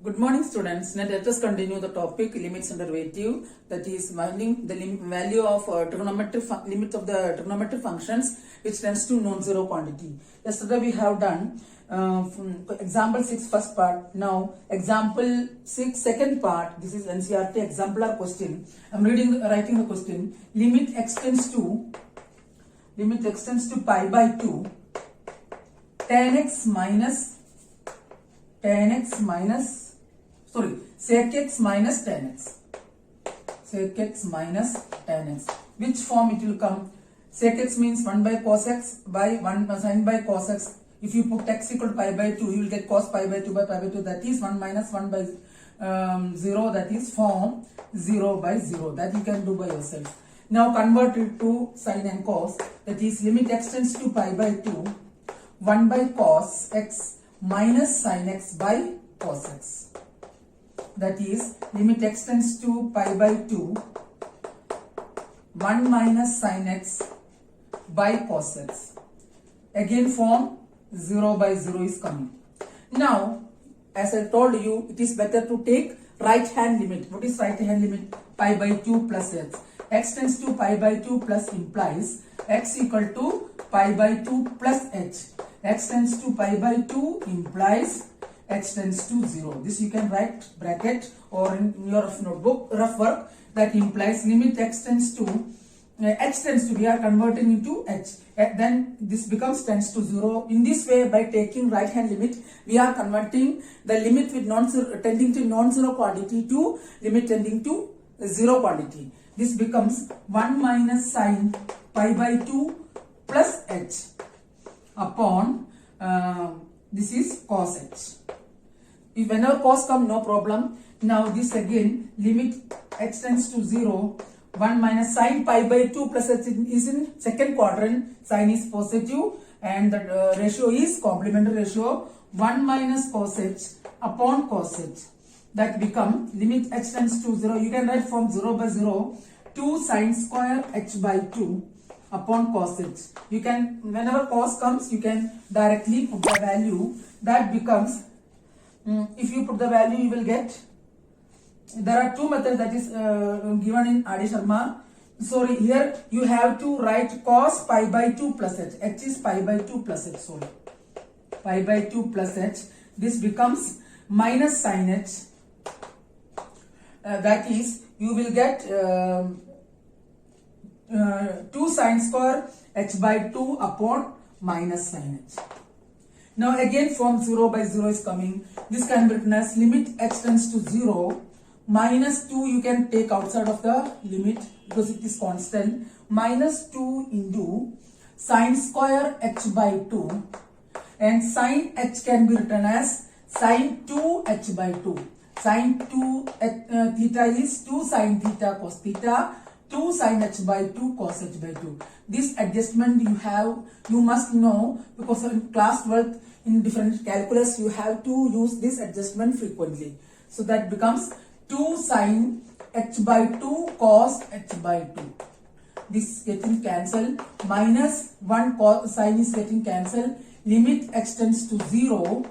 Good morning, students. Now let us continue the topic limits and derivative, that is finding the value of limits of the trigonometric functions which tends to non-zero quantity. Yesterday we have done example 6 first part. Now example 6 second part. This is NCERT exemplar question. I am writing the question. Limit extends to pi by 2 tan x minus sec x minus tan x. Which form it will come? Sec x means 1 by cos x by 1 sin by cos x. If you put x equal to pi by 2, you will get cos pi by 2 by pi by 2. That is 1 minus 1 by 0. That is form 0 by 0. That you can do by yourself. Now convert it to sin and cos. That is limit extends to pi by 2. 1 by cos x minus sin x by cos x. That is limit extends to pi by 2. 1 minus sin x by cos x. Again form 0 by 0 is coming. Now as I told you, it is better to take right hand limit. What is right hand limit? Pi by 2 plus x. X tends to pi by 2 plus implies x equal to pi by 2 plus h. X tends to pi by 2 implies x tends to 0. This you can write bracket or in your notebook, rough work. That implies limit x tends to h tends to, we are converting into h. Then this becomes tends to 0. In this way, by taking right hand limit, we are converting the limit with tending to non-zero quantity to limit tending to zero quantity. This becomes 1 minus sin pi by 2 plus h upon this is cos h. If whenever cos come, no problem. Now this again limit x tends to 0. 1 minus sin pi by 2 plus h is in second quadrant. Sin is positive and the ratio is complementary ratio. 1 minus cos h upon cos h. That become limit h tends to 0. You can write from 0 by 0. 2 sin square h by 2 upon cos h. You can, whenever cos comes, you can directly put the value. That becomes, if you put the value, you will get, there are two methods that is given in Adi Sharma. Sorry, here you have to write cos pi by 2 plus h. H is pi by 2 plus h, sorry. Pi by 2 plus h. This becomes minus sin h. That is, you will get 2 sin square h by 2 upon minus sin h. Now again form 0 by 0 is coming. This can be written as limit x tends to 0. Minus 2 you can take outside of the limit because it is constant. Minus 2 into sin square h by 2. And sin h can be written as sin 2 h by 2. Sin 2 theta is 2 sin theta cos theta. 2 sin h by 2 cos h by 2. This adjustment you must know, because in class 12 in different calculus you have to use this adjustment frequently. So that becomes 2 sin h by 2 cos h by 2. This getting cancelled. Minus 1 cos sin is getting cancelled. Limit x tends to 0.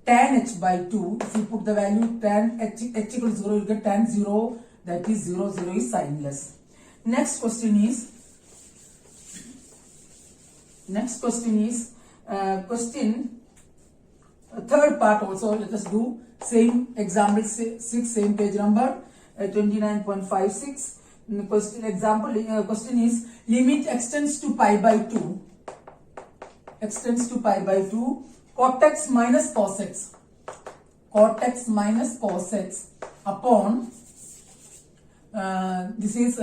Tan h by 2. If you put the value tan h equals 0, you get tan 0. That is 0, 0 is signless. Next question is third part also. Let us do same example 6, same page number 29.56. Question is limit extends to pi by 2. Cot x minus cos x. Upon this is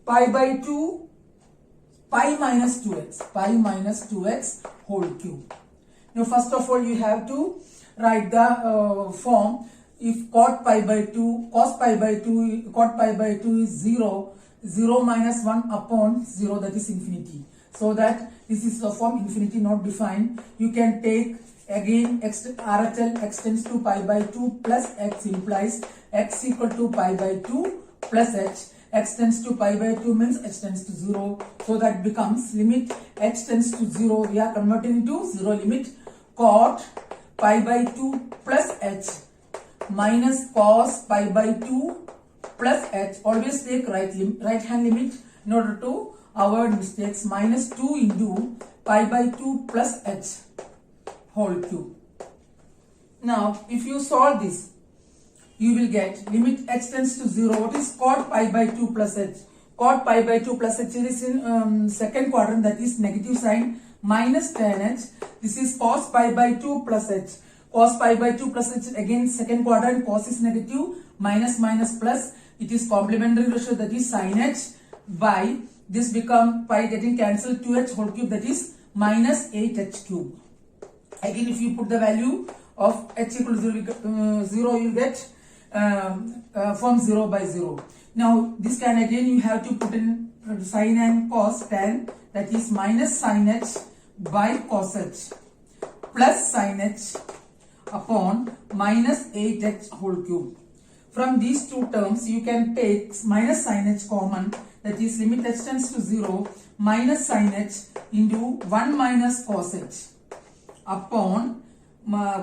pi by 2 pi minus 2x whole cube. Now first of all you have to write the form. If cot pi by 2 cos pi by 2 is 0. 0 minus 1 upon 0, that is infinity. So that this is the form infinity not defined. You can take again RHL extends to pi by 2 plus x implies x equal to pi by 2 plus h. X tends to pi by 2 means h tends to 0. So that becomes limit h tends to 0. We are converting into 0 limit cot pi by 2 plus h minus cos pi by 2 plus h. Always take right hand limit in order to avoid mistakes. Minus 2 into pi by 2 plus h whole cube. Now if you solve this, you will get limit h tends to 0. What is cot pi by 2 plus h? Cot pi by 2 plus h is in second quadrant, that is negative sign, minus tan h. This is cos pi by 2 plus h. Cos pi by 2 plus h, again second quadrant, cos is negative, minus minus plus, it is complementary ratio, that is sin h, by this become pi getting cancelled, 2h whole cube, that is minus 8h cube. Again if you put the value of h equal to 0, you get form 0 by 0. Now this can again you have to put in sin and cos, tan, that is minus sin h by cos h plus sin h upon minus 8h whole cube. From these two terms you can take minus sin h common, that is limit h tends to 0, minus sin h into 1 minus cos h upon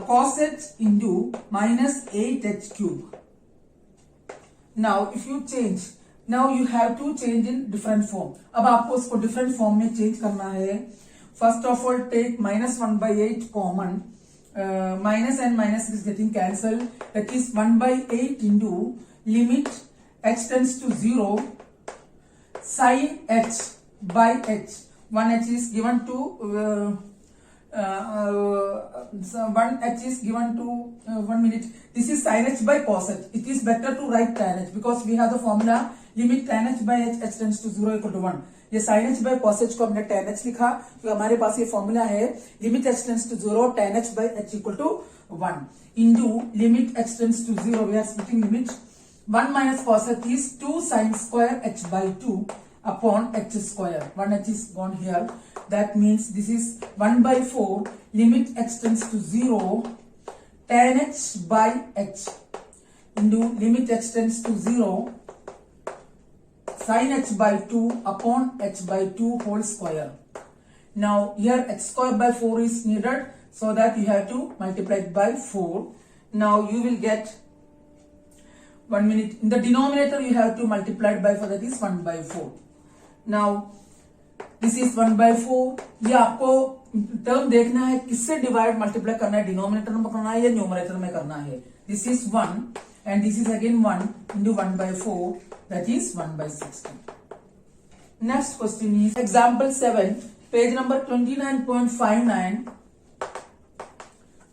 cos h into minus 8h cube. Now if you change, now you have to change in different form. अब आपको इसको different form में change करना है. First of all take minus 1 by 8 common. Minus and minus is getting cancelled, that is 1 by 8 into limit h tends to 0 sin h by h. 1h is given to 1h is given to 1 minute. This is sin h by cos h. It is better to write tan h because we have the formula limit tan h by h, h tends to 0 equal to 1. ये sin h by cos h को हमने tan h लिखा तो हमारे पास ये formula है limit h tends to 0 tan h by h equal to 1 into limit h tends to 0. We are splitting limit. 1 minus cos h is 2 sin square h by 2 upon h square. 1h is gone here. That means this is 1 by 4 limit h tends to 0 tan h by h into limit h tends to 0 sin h by 2 upon h by 2 whole square. Now here h square by 4 is needed, so that you have to multiply it by 4. Now you will get 1 minute. In the denominator you have to multiply it by 4, that is 1 by 4. Now this is 1 by 4. ये आपको term देखना है किससे divide multiply करना है, denominator में करना है या न्यूमरेटर में करना है. This is 1 and this is again 1 into 1 by 4, that is 1 by 16. Next question is example 7, page number 29.59.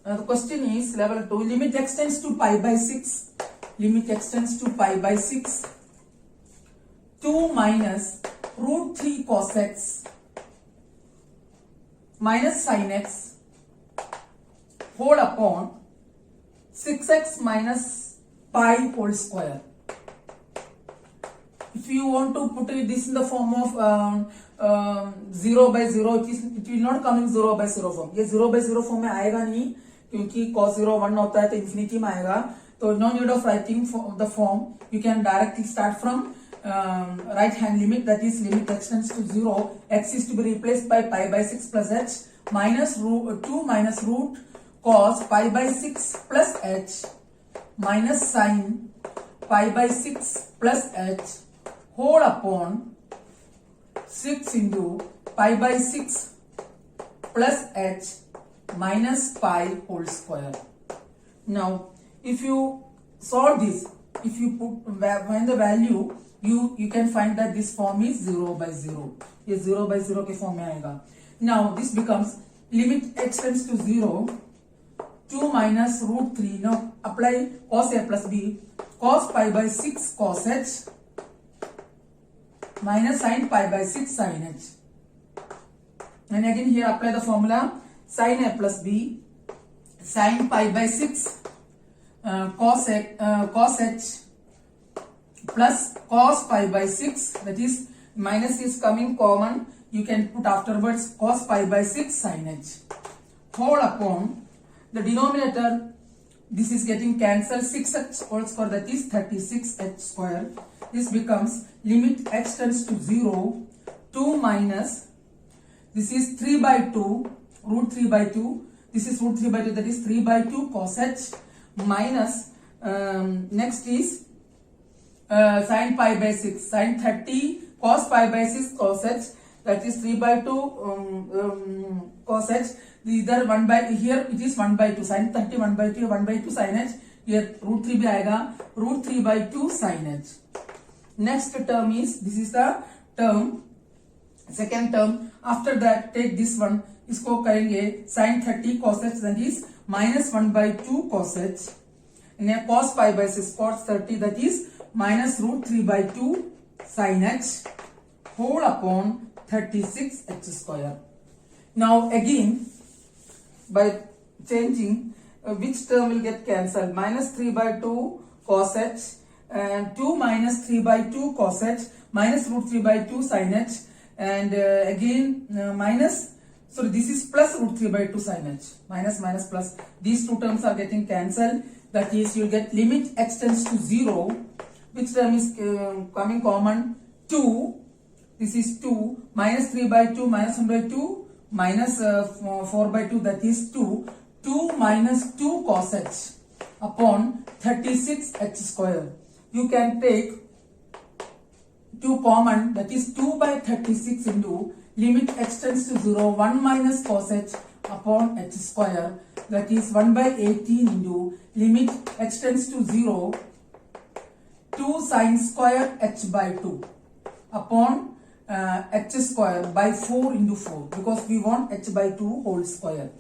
The question is level 2, limit x tends to pi by 6, limit x tends to pi by 6, 2 minus root 3 cos x minus sin x whole upon 6x minus pi whole square. If you want to put this in the form of 0 by 0, it will not come in 0 by 0 form. ये 0 by 0 form में आएगा नहीं क्योंकि cos 0 1 होता है तो infinity में आएगा. तो no need of writing the form. You can directly start from right hand limit, that is limit x tends to 0. X is to be replaced by pi by 6 plus h minus 2 minus root cos pi by 6 plus h minus sin pi by 6 plus h whole upon 6 into pi by 6 plus h minus pi whole square. Now if you solve this, if you find the value, you can find that this form is 0 by 0. ये 0 by 0 के form में आएगा. Now this becomes limit x tends to 0, 2 minus root 3. Now apply cos a plus b, cos pi by 6 cos h minus sin pi by 6 sin h. And again here apply the formula sin a plus b, sin pi by 6 cos h plus cos pi by 6, that is minus is coming common, you can put afterwards cos pi by 6 sin h whole upon the denominator. This is getting cancelled, 6h whole square, that is 36h square. This becomes limit h tends to 0, 2 minus, this is 3 by 2, root 3 by 2, this is root 3 by 2, that is 3 by 2 cos h minus next is sin pi by 6, sin 30 cos pi by 6 cos h, that is 3 by 2 cos h. Either 1 by, here it is 1 by 2, sin 30 1 by 2, 1 by 2 sin h, here root 3 भी आएगा, root 3 by 2 sin h. Next term is, this is the term, second term. After that take this one, इसको करेंगे sin 30 cos h, that is minus 1 by 2 cos h, and cos pi by 6 cos 30, that is minus root 3 by 2 sin h whole upon 36 h square. Now again by changing, which term will get cancelled? Minus 3 by 2 cos h and 2 minus 3 by 2 cos h minus root 3 by 2 sin h, and again minus, sorry, this is plus root 3 by 2 sin h, minus minus plus, these two terms are getting cancelled, that is you get limit extends to 0. Which term is coming common? 2, this is 2, minus 3 by 2 minus 1 by 2 minus 4 by 2, that is 2, 2 minus 2 cos h upon 36 h square. You can take 2 common, that is 2 by 36 into limit extends to 0, 1 minus cos h upon h square, that is 1 by 18 into limit extends to 0, 2 sin square h by 2 upon h square by 4 into 4, because we want h by 2 whole square.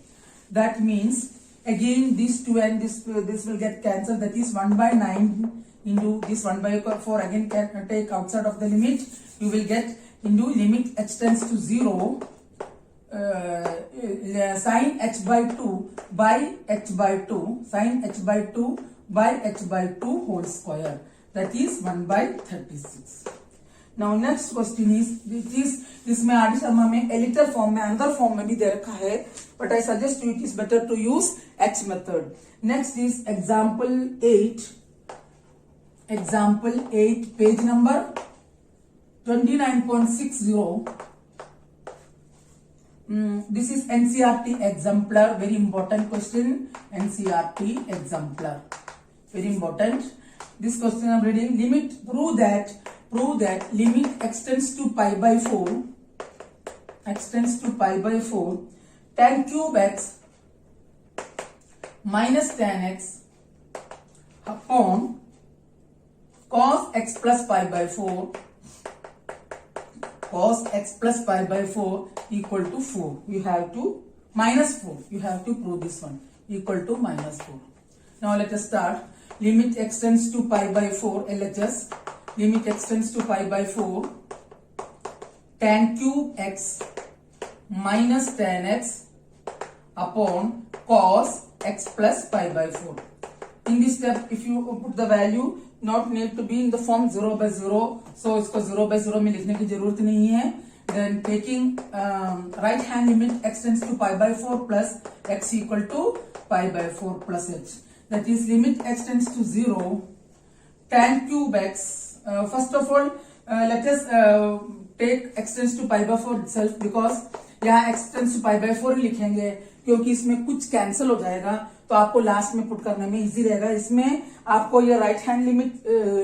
That means again this 2 and this will get cancelled, that is 1 by 9 into this 1 by 4, again can take outside of the limit, you will get into limit extends to 0, sin h by 2 by h by 2, sin h by 2 by h by 2 whole square, that is 1 by 36. Now next question is, इसमें R D Sharma में एलिटर form में, another form में भी दे रखा है, but I suggest you it is better to use H method. Next is example 8, page number 29.60. This is NCERT exemplar, very important question. NCERT exemplar, very important. This question I am reading. Prove that limit extends to pi by 4, tan cube x minus tan x upon cos x plus pi by 4, cos x plus pi by 4 equal to 4. You have to minus 4. You have to prove this one equal to minus 4. Now let us start. Limit extends to pi by 4, LHS. Limit extends to pi by 4, tan cube x minus tan x upon cos x plus pi by 4. In this step, if you put the value, not need to be in the form 0 by 0, so इसको 0 by 0 में लिखने की जरूरत नहीं है. Then taking right hand limit extends to pi by 4 plus x equal to pi by 4 plus h. That is limit extends to 0, tan cube x. First of all, let us take extends to pi by 4 itself, because यहाँ extends to pi by 4 ही लिखेंगे, क्योंकि इसमें कुछ cancel हो जाएगा, तो आपको last में पुट करने में इजी रहेगा. इसमें आपको ये राइट हैंड लिमिट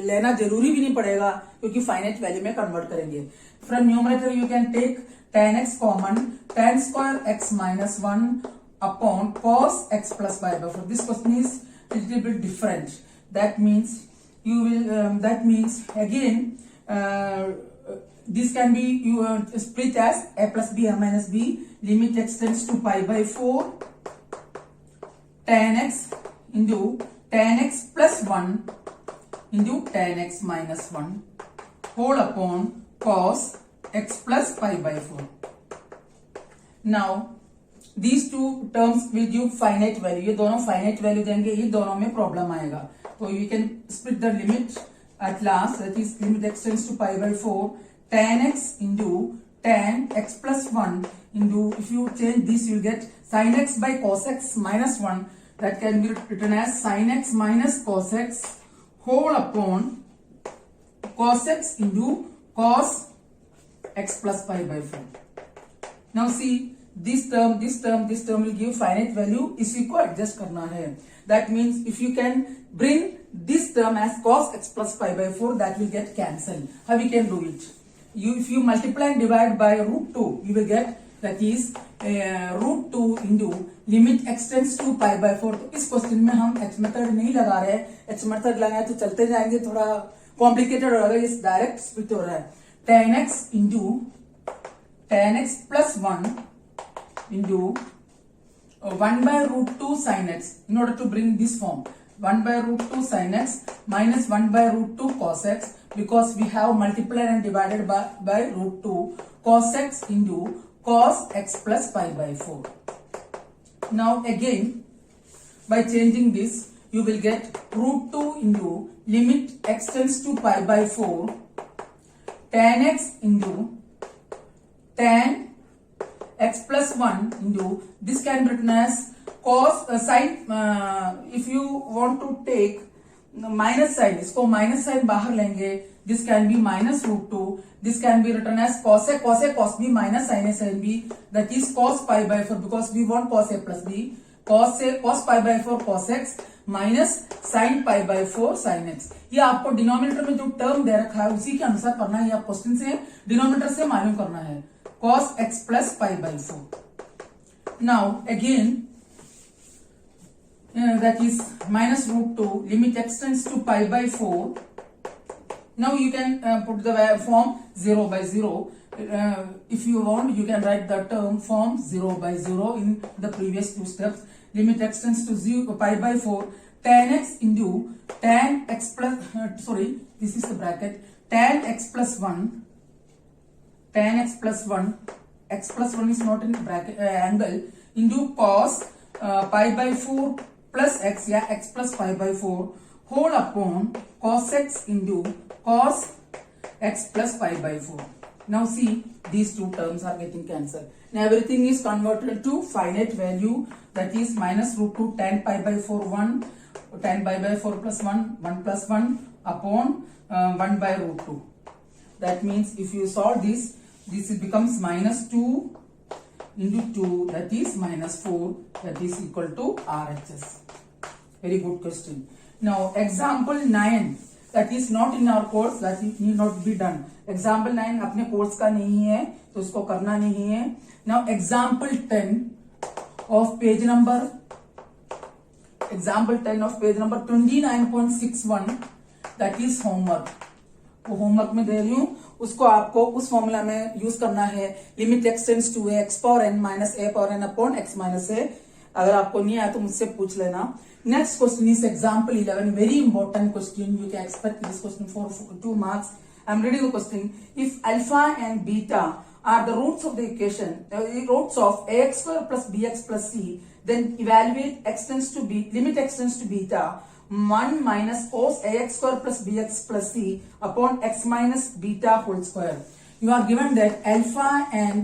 लेना जरूरी भी नहीं पड़ेगा, क्योंकि फाइनाइट वैल्यू में कन्वर्ट करेंगे. From numerator you can take tan x common, tan square x minus 1 upon cos x plus pi by 4. This question is a little bit different. That means you will again this can be split as a plus b, a minus b. Limit extends to pi by 4, tan x into tan x plus 1 into tan x minus 1 whole upon cos x plus pi by 4. Now these two terms will give finite value. ये दोनों finite value देंगे, ये दोनों में problem आएगा. So you can split the limit at last, that is limit extends to pi by 4, tan x into tan x plus 1 into, if you change this you will get sin x by cos x minus 1, that can be written as sin x minus cos x whole upon cos x into cos x plus pi by 4. Now see, this term will give finite value, इसी को adjust करना है. That means if you can bring term as cos x plus pi by 4, that will get cancelled. How we can do it? If you multiply and divide by root 2, you will get that is root 2 into limit x tends to pi by 4. तो इस question में हम h method नहीं लगा रहे हैं. h method लगाए तो चलते जाएंगे, थोड़ा कॉम्प्लिकेटेड हो रहा है. इस डायरेक्ट स्प्लिट हो रहा है. tan x into tan x plus 1 into 1 by root 2 sin x. In order to bring this form, 1 by root 2 sin x minus 1 by root 2 cos x, because we have multiplied and divided by root 2 cos x into cos x plus pi by 4. Now again, by changing this, you will get root 2 into limit x tends to pi by 4 tan x into tan x plus 1 into, this can be written as cos sin. If you want to take minus sign, इसको minus sign बाहर लेंगे, this can be minus root 2. This can be written as cos a cos b minus sin a sin b, that is cos pi by 4, because we want cos a plus b. Cos pi by 4 cos x minus sin pi by 4 sin x. ये आपको denominator में जो term दे रखा है उसी के अनुसार करना है. आप क्वेश्चन से डिनोमिनेटर से मालूम करना है. Cos x plus pi by 4. Now again, that is minus root 2 limit x tends to pi by 4. Now you can put the form 0 by 0. If you want, you can write the term form 0 by 0 in the previous two steps. Limit x tends to 0 pi by 4 tan x into tan x plus this is the bracket, tan x plus 1 tan x plus 1, x plus 1 is not in bracket angle, into cos pi by 4 plus x, yeah, x plus pi by 4 whole upon cos x into cos x plus pi by 4. Now see, these two terms are getting cancelled. Now everything is converted to finite value, that is minus root 2 tan pi by 4 1, tan pi by 4 plus 1, 1 plus 1 upon 1 by root 2. That means if you solve this, this becomes minus 2 into 2, that is minus 4, that is equal to RHS. Very good question. Now example 9, that is not in our course, that need not be done. Example 9 अपने course का नहीं है तो उसको करना नहीं है. Now example 10 of page number 29.61, that is homework. वो होमवर्क में दे रही हूँ, उसको आपको उस फॉर्मूला में यूज करना है. Limit x tends to x power n minus a power n upon x minus a. अगर आपको नहीं आया तो मुझसे पूछ लेना. Next question is example 11, very important question. You can expect this question for 2 marks. I am reading the question. If alpha and beta are the roots of the equation, roots of ax square plus bx plus c, then evaluate x tends to b, limit x tends to beta 1 minus cos ax square plus bx plus c upon x minus beta whole square. You are given that alpha and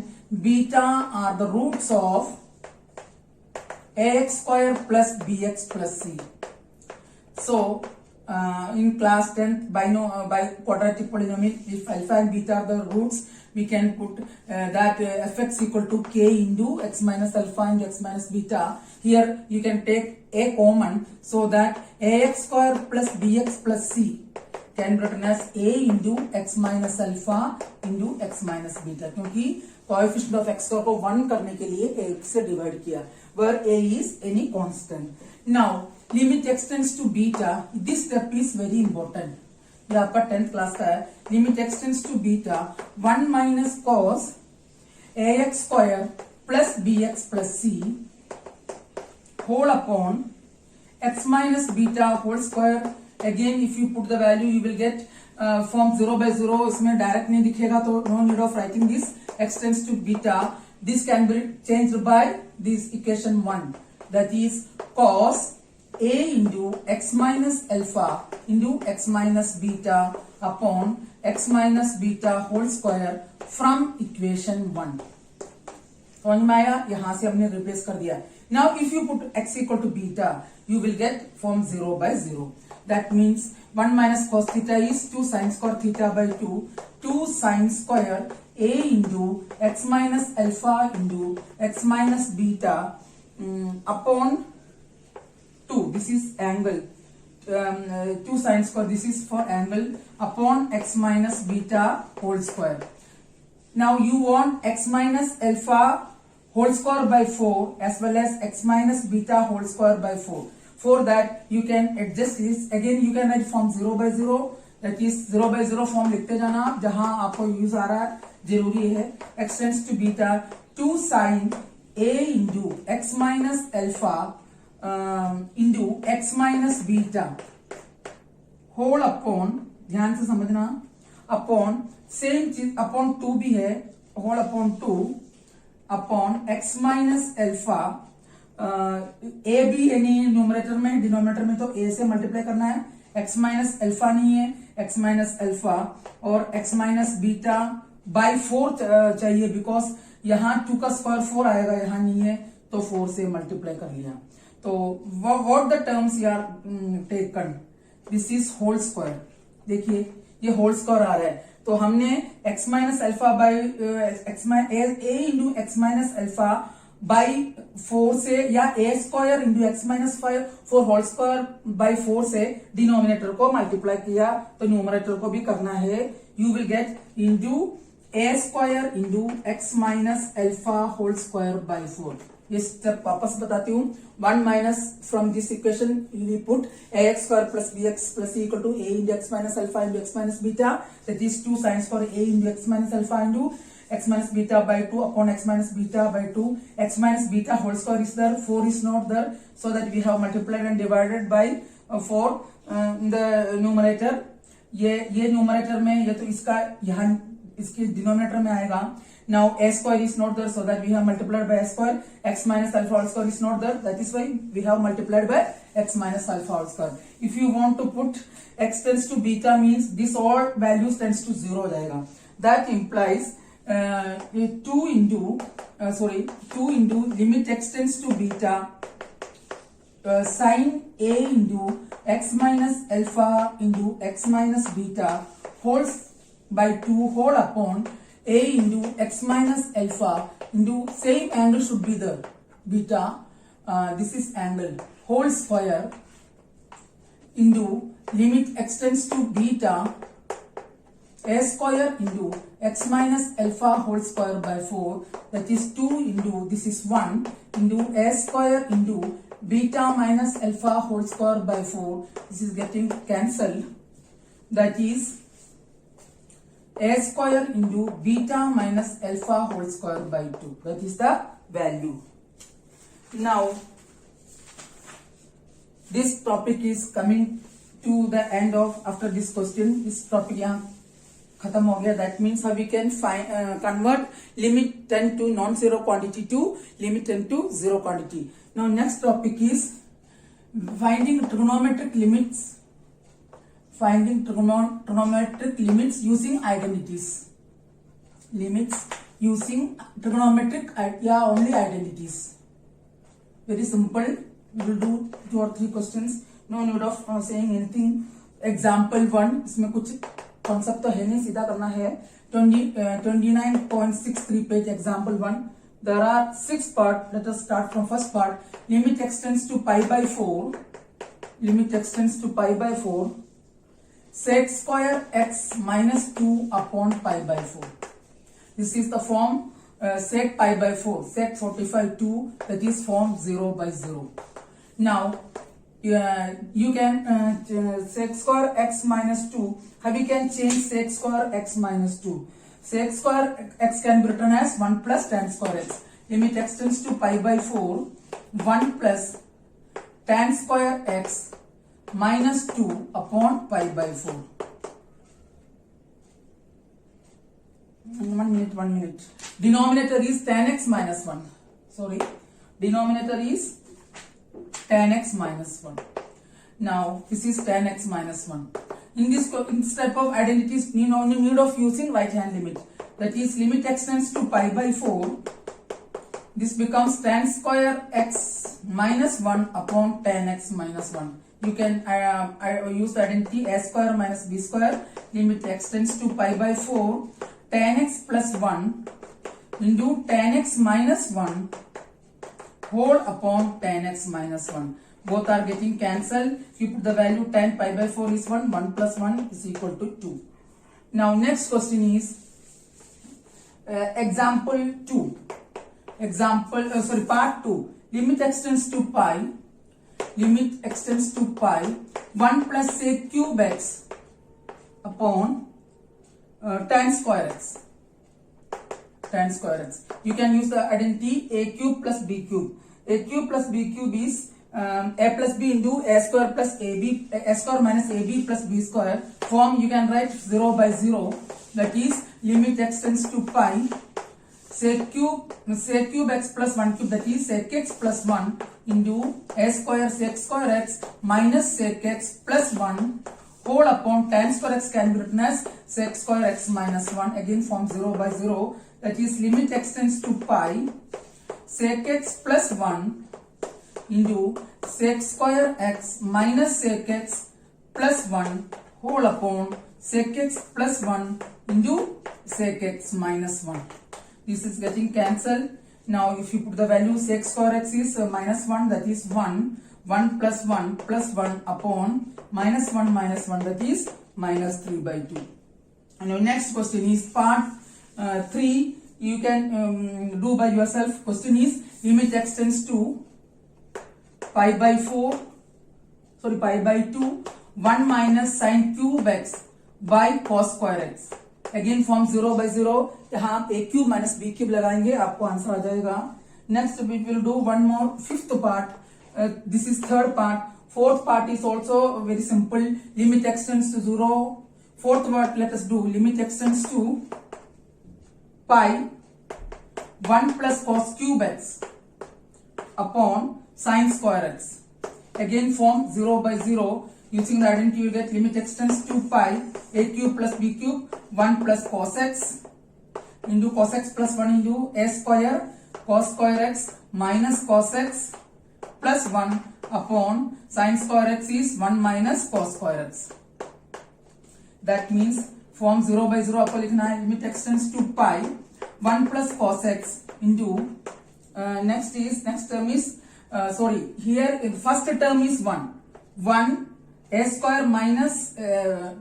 beta are the roots of ax square plus bx plus c. So in class 10th by quadratic polynomial, if alpha and beta are the roots, we can put that fx equal to k into x minus alpha into x minus beta. Here you can take a common, so that ax square plus bx plus c can be written as a into x minus alpha into x minus beta, क्योंकि coefficient of x square को 1 करने के लिए x से divide किया, where a is any constant. Now limit x tends to beta, this step is very important. ये आपका 10th class का है. Limit x tends to beta 1 minus cos ax square plus bx plus c whole upon x minus beta whole square. Again if you put the value you will get form 0 by 0. इसमें direct नहीं दिखेगा तो no need of writing this. x tends to beta, this can be changed by this equation 1, that is cos a into x minus alpha into x minus beta upon x minus beta whole square from equation 1. समझ में आया? यहां से हमने replace कर दिया. Now if you put x equal to beta, you will get form 0 by 0. That means 1 minus cos theta is 2 sin square theta by 2. 2 sin square a into x minus alpha into x minus beta upon 2, this is angle 2 sine square, this is for angle, upon x minus beta whole square. Now you want x minus alpha whole square by 4 as well as x minus beta whole square by 4. For that you can adjust this. Again you can write form 0 by 0, that is 0 by 0 form लिखते जाना आप, जहां आपको use आ रहा है जरूरी है. x tends to beta 2 sin a into x minus alpha into x minus beta whole upon, ध्यान से समझना, अपॉन सेम चीज अपॉन 2 भी है, whole upon 2 upon x minus alpha. A भी है नहीं न्यूमरेटर में, डिनोमिनेटर में तो a से मल्टीप्लाई करना है. x माइनस एल्फा नहीं है, x माइनस एल्फा और x माइनस बीटा बाई 4 चाहिए, बिकॉज यहाँ 2 का स्क्वायर 4 आएगा, यहाँ नहीं है तो 4 से मल्टीप्लाई कर लिया. तो what the terms you are taken, this is whole square. देखिए ये होल स्क्वायर आ रहा है, तो हमने x minus alpha by a into x minus alpha by 4 से, या a square into x minus 4 whole square by 4 से डिनोमिनेटर को मल्टीप्लाई किया, तो न्यूमरेटर को भी करना है. You will get into a square into x minus alpha whole square by 4. ये स्टेप वापस बताती हूँ. 1 minus from this equation we put ax square plus bx plus c equal to a into x minus alpha into x minus beta, that is 2 sines for a into x minus alpha into x minus beta by 2 upon x minus beta by 2. x minus beta whole square is there, 4 is not there, so that we have multiplied and divided by 4 in the numerator. ये numerator में, ये तो इसका यहाँ इसके denominator में आएगा. Now a square is not there, so that we have multiplied by a square. X minus alpha whole square is not there, that is why we have multiplied by x minus alpha whole square. If you want to put x tends to beta, means this all values tends to 0 हो जाएगा. That implies 2 into limit x tends to beta sin a into x minus alpha into x minus beta whole by 2 whole upon a into x minus alpha into same angle should be the beta, this is angle, whole square into limit x tends to beta a square into x minus alpha whole square by 4, that is 2 into, this is 1 into a square into beta minus alpha whole square by 4. This is getting cancelled, that is a square into beta minus alpha whole square by 2. That is the value. Now this topic is coming to the end of, after this question this topic यहाँ खत्म हो गया. That means how we can find convert limit 10 to non-zero quantity to limit 10 to 0 quantity. Now next topic is finding trigonometric limits. Finding trigonometric limits using identities. Limits using trigonometric only identities. Very simple. We will do 2 or 3 questions. No need of saying anything. Example 1. इसमें कुछ concept तो है नहीं, सीधा करना है. 29.63 page. Example 1. There are 6 parts. Let us start from first part. Limit x tends to pi by 4. Limit x tends to pi by 4. Sec square x minus 2 upon pi by 4. This is the form sec pi by 4. Sec 45 2, that is form 0 by 0. Now you can sec square x minus 2. How we can change sec square x minus 2? Sec square x can be written as 1 plus tan square x. Limit x tends to pi by 4. 1 plus tan square x minus 2 upon pi by 4. 1 minute. Denominator is tan x minus 1. Sorry. Denominator is tan x minus 1. Now this is tan x minus 1. In this type of identities, we only need of using right hand limit. That is limit x tends to pi by 4. This becomes tan square x minus 1 upon tan x minus 1. You can use the identity a square minus b square. Limit x tends to pi by 4. Tan x plus 1 into tan x minus 1 whole upon tan x minus 1. both are getting cancelled. If you put the value tan pi by 4 is 1, 1 plus 1 is equal to 2. Now next question is example 2. Part 2. Limit extends to pi. Limit extends to pi 1 plus say cube x upon tan square x. Tan square x. You can use the identity a cube plus b cube. A cube plus b cube is a plus b into a square plus ab, a square minus ab plus b square. Form you can write 0 by 0. That is limit extends to pi. Sec cube x plus 1 cube, that is sec x plus 1 into a square sec square x minus sec x plus 1 whole upon tan square x can be written as sec square x minus 1. Again form 0 by 0. That is limit extends to pi sec x plus 1 into sec square x minus sec x plus 1 whole upon sec x plus 1 into sec x minus 1. This is getting cancelled. Now if you put the value sec square x is minus 1, that is 1. 1 plus 1 plus 1 upon minus 1 minus 1, that is minus 3 by 2. And your next question is part 3. You can do by yourself. Question is limit extends to pi by 2 1 minus sin cube x by cos square x. Again form 0 by 0. यहाँ आप a cube minus b cube लगाएंगे, आपको answer आ जाएगा. Next we will do one more fifth part. This is third part. Fourth part is also very simple. Limit extends to 0. Fourth part let us do limit extends to pi 1 plus cos cube x upon sin square x. Again form 0 by 0. Using the identity you get limit extends to pi a cube plus b cube 1 plus cos x into cos x plus 1 into a square cos square x minus cos x plus 1 upon sin square x is 1 minus cos square x. That means form 0 by 0 आपको लिखना है. Limit extends to pi 1 plus cos x into next term is here first term is 1 a square minus a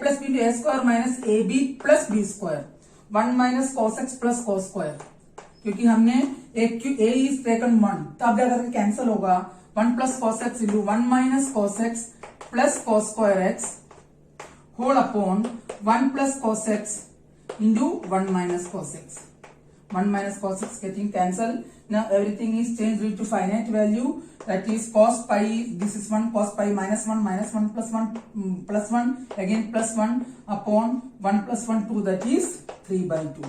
plus b into a square minus ab plus b square 1 minus cos x plus cos square. क्योंकि हमने a is taken 1 तब जाकर cancel होगा. 1 plus cos x into 1 minus cos x plus cos square x whole upon 1 plus cos x into 1 minus cos x. 1 minus cos x getting cancelled. Now everything is changed into finite value. That is cos pi, this is 1 cos pi minus 1 plus 1 plus 1 again plus 1 upon 1 plus 1 2, that is 3 by 2.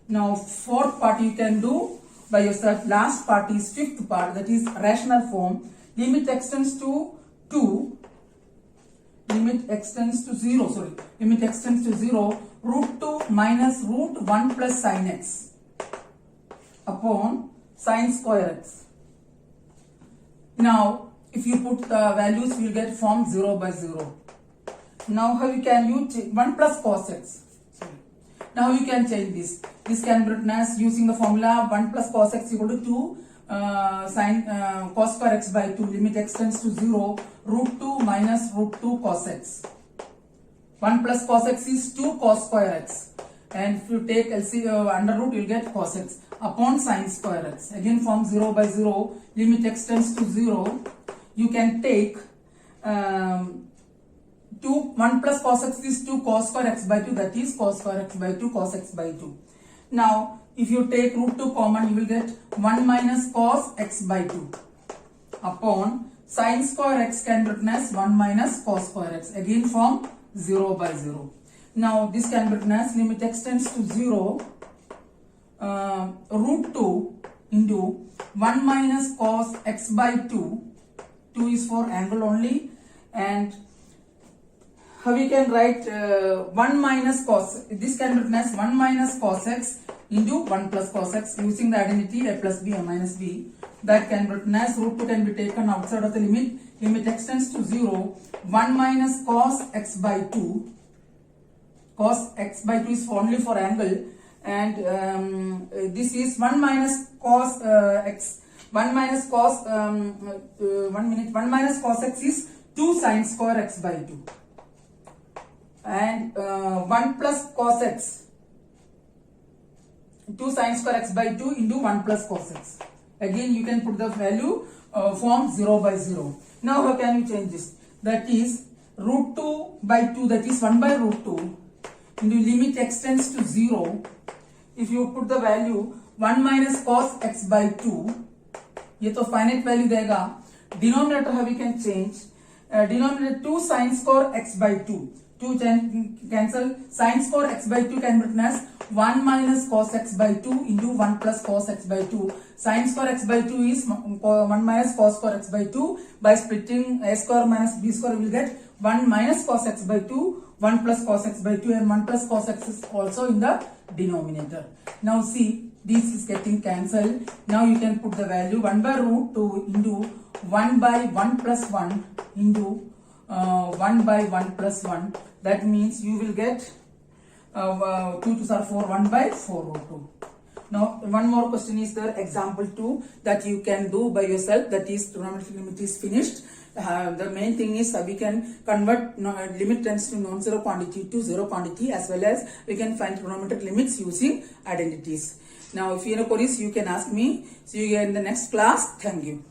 Now fourth part you can do by yourself. Last part is fifth part, that is rational form. Limit extends to 2. Limit extends to 0. Limit extends to 0. Root 2 minus root 1 plus sin x upon sin square x. Now if you put the values you will get form 0 by 0. Now how you can use 1 plus cos x. Now you can change this. This can be written as using the formula 1 plus cos x equal to 2 sin cos square x by 2. Limit extends to 0. Root 2 minus root 2 cos x. 1 plus cos x is 2 cos square x. And if you take LCM under root you will get cos x upon sin square x. Again form 0 by 0. Limit extends to 0. You can take 1 plus cos x is 2 cos square x by 2, that is cos square x by 2 cos x by 2. Now if you take root 2 common you will get 1 minus cos x by 2 upon sin square x can be written as 1 minus cos square x. Again form 0 by 0. Now this can be written as limit extends to 0 root 2 into 1 minus cos x by 2. 2 is for angle only. And how we can write 1 minus cos, this can be written as 1 minus cos x into 1 plus cos x using the identity a plus b or minus b. That can be written as root 2 can be taken outside of the limit. Limit extends to 0. 1 minus cos x by 2. Cos x by 2 is only for angle. And this is 1 minus cos x 1 minus cos 1 minus cos x is 2 sin square x by 2, and 1 plus cos x, 2 sin square x by 2 into 1 plus cos x. Again you can put the value form 0 by 0. Now how can you change this? That is root 2 by 2, that is 1 by root 2 into limit x tends to 0. If you put the value 1 minus cos x by 2, ये तो finite value देगा. Denominator how we can change? Denominator 2 sin square x by 2. 2 cancel. Sin square x by 2 can be written as 1 minus cos x by 2 into 1 plus cos x by 2. Sin square x by 2 is 1 minus cos square x by 2. By splitting a square minus b square, we will get 1 minus cos x by 2, 1 plus cos x by 2, and 1 plus cos x is also in the denominator. Now see, this is getting cancelled. Now you can put the value 1 by root 2 into 1 by 1 plus 1 into 1 by 1 plus 1. That means you will get 2 2s are 4, 1 by 4 root 2. Now one more question is there, example 2, that you can do by yourself, that is trigonometric limit is finished. The main thing is we can convert limit tends to non-zero quantity to zero quantity, as well as we can find trigonometric limits using identities. Now if you have queries, you can ask me. See you in the next class. Thank you.